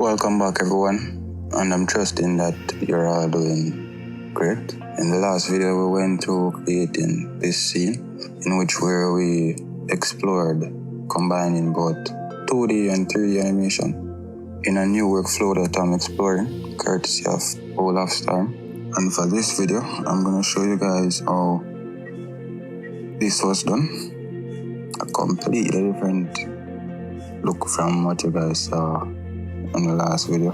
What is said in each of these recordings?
Welcome back everyone, and I'm trusting that you're all doing great. In the last video we went through creating this scene in which we explored combining both 2D and 3D animation in a new workflow that I'm exploring courtesy of Olof Strom. And for this video I'm going to show you guys how this was done. A completely different look from what you guys saw in the last video,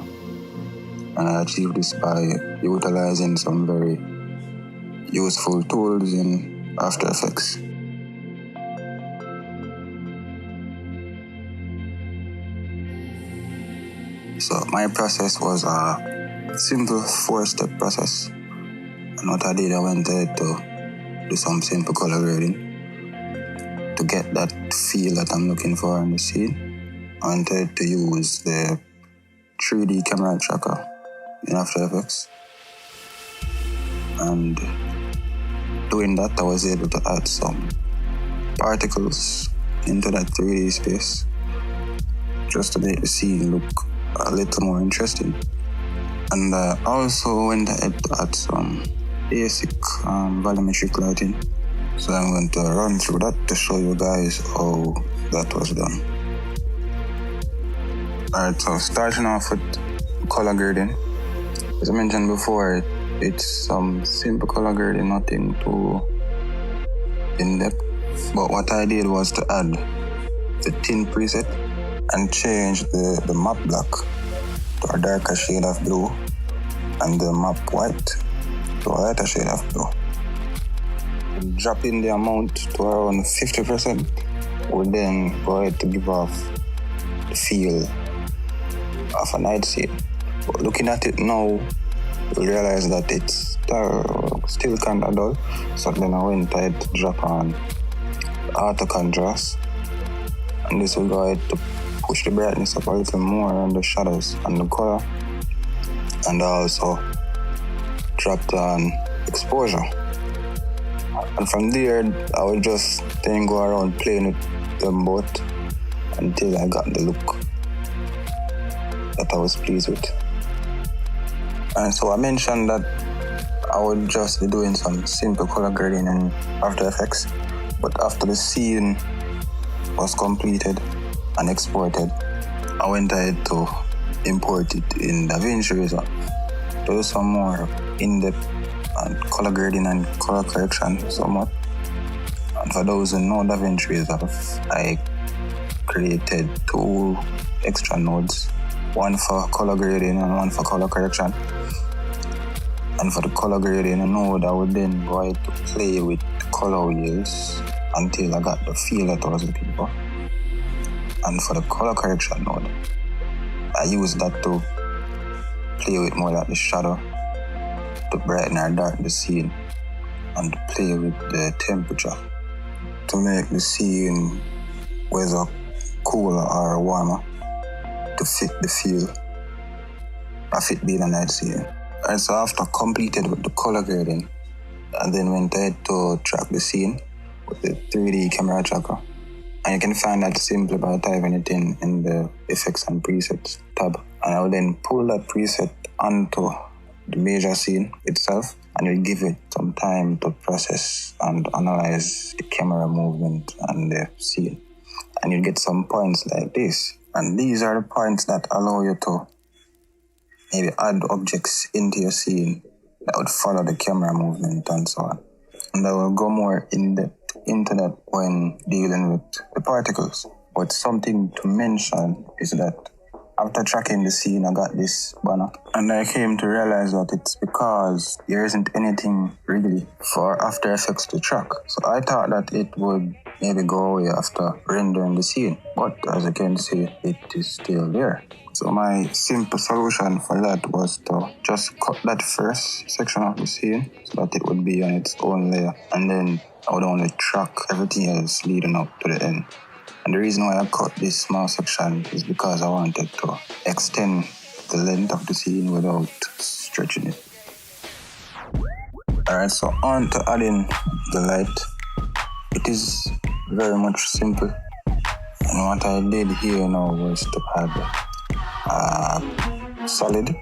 and I achieved this by utilizing some very useful tools in After Effects. So my process was a simple 4-step process, and what I did, I went ahead to do some simple color grading to get that feel that I'm looking for in the scene. I went ahead to use the 3D camera tracker in After Effects, and doing that I was able to add some particles into that 3D space just to make the scene look a little more interesting. And I also went ahead to add some basic volumetric lighting, so I'm going to run through that to show you guys how that was done. Alright, so starting off with color grading. As I mentioned before, it's some simple color grading, nothing too in-depth. But what I did was to add the tint preset and change the map black to a darker shade of blue and the map white to a lighter shade of blue. Dropping the amount to around 50% would then go ahead to give off the feel of a night scene. But looking at it now, you realize that it's still kind of dull. So then I went ahead to drop on auto contrast, and this will go ahead to push the brightness up a little more on the shadows and the color, and also dropped on exposure. And from there, I would just then go around playing with them both until I got the look that I was pleased with. And so I mentioned that I would just be doing some simple color grading in After Effects, but after the scene was completed and exported, I went ahead to import it in DaVinci Resolve to do some more in-depth and color grading and color correction somewhat. And for those who know DaVinci Resolve, I created 2 extra nodes, one for color grading and one for color correction. And for the color grading node, I would then go ahead to play with the color wheels until I got the feel that I was looking for. And for the color correction node, I used that to play with more like the shadow, to brighten or darken the scene, and to play with the temperature to make the scene whether cooler or warmer, to fit the feel of it being a night scene. And so after completed with the color grading, I then went ahead to track the scene with the 3D camera tracker. And you can find that simply by typing it in the Effects and Presets tab. And I will then pull that preset onto the major scene itself, and you'll give it some time to process and analyze the camera movement and the scene. And you'll get some points like this. And these are the points that allow you to maybe add objects into your scene that would follow the camera movement and so on. And I will go more in depth into that when dealing with the particles. But something to mention is that after tracking the scene, I got this banner, and I came to realize that it's because there isn't anything really for After Effects to track. So I thought that it would maybe go away after rendering the scene, but as you can see, it is still there. So my simple solution for that was to just cut that first section of the scene so that it would be on its own layer, and then I would only track everything else leading up to the end. And the reason why I cut this small section is because I wanted to extend the length of the scene without stretching it. Alright, so on to adding the light. It is very much simple. And what I did here now was to add solid,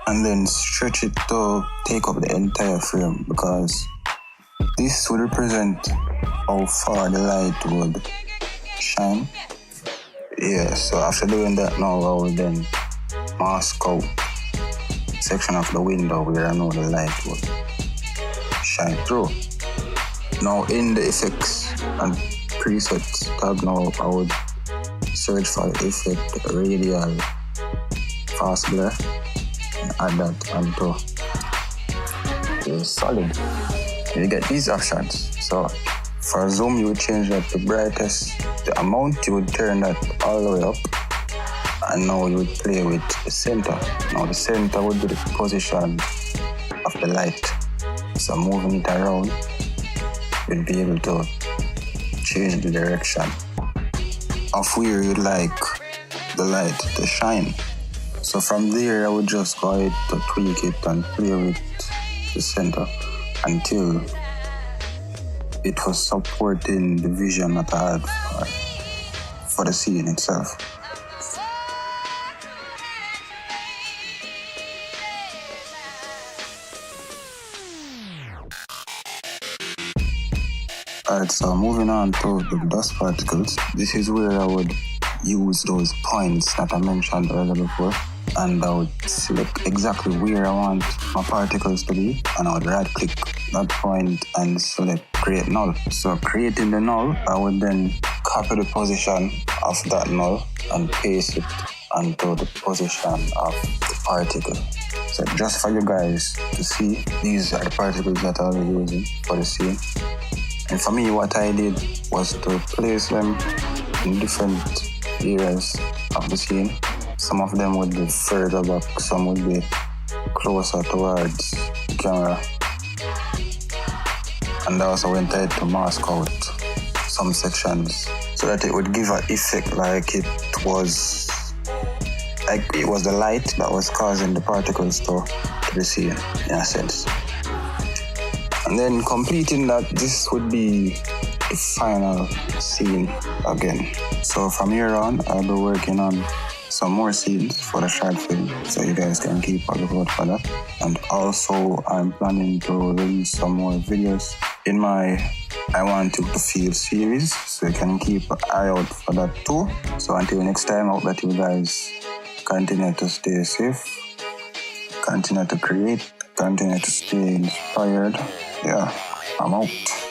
and then stretch it to take up the entire frame, because this would represent how far the light would shine. Yeah, so after doing that now, I will then mask out section of the window where I know the light would shine through. Now in the effects and presets tab now, I would search for the effect radial fast blur and add that onto the solid. You get these options. So for zoom, you would change that to brightest. The amount, you would turn that all the way up. And now you would play with the center. Now the center would be the position of the light. So moving it around, you'll be able to change the direction of where you'd like the light to shine. So from there, I would just go ahead to tweak it and play with the center until it was supporting the vision that I had for the scene itself. Alright, so moving on to the dust particles. This is where I would use those points that I mentioned earlier before, and I would select exactly where I want my particles to be, and I would right click that point and select create null. So creating the null, I would then copy the position of that null and paste it onto the position of the particle. So just for you guys to see, these are the particles that I'll be using for the scene. And for me, what I did was to place them in different areas of the scene. Some of them would be further back, some would be closer towards the camera. And I also went ahead to mask out some sections so that it would give an effect like it was the light that was causing the particles to be seen, in a sense. And then completing that, this would be the final scene again. So from here on, I'll be working on some more scenes for the short film, so you guys can keep a lookout for that. And also, I'm planning to release some more videos in my I Want You to Feel series, so you can keep an eye out for that too. So until next time, I hope that you guys continue to stay safe, continue to create, continue to stay inspired. Yeah, I'm out.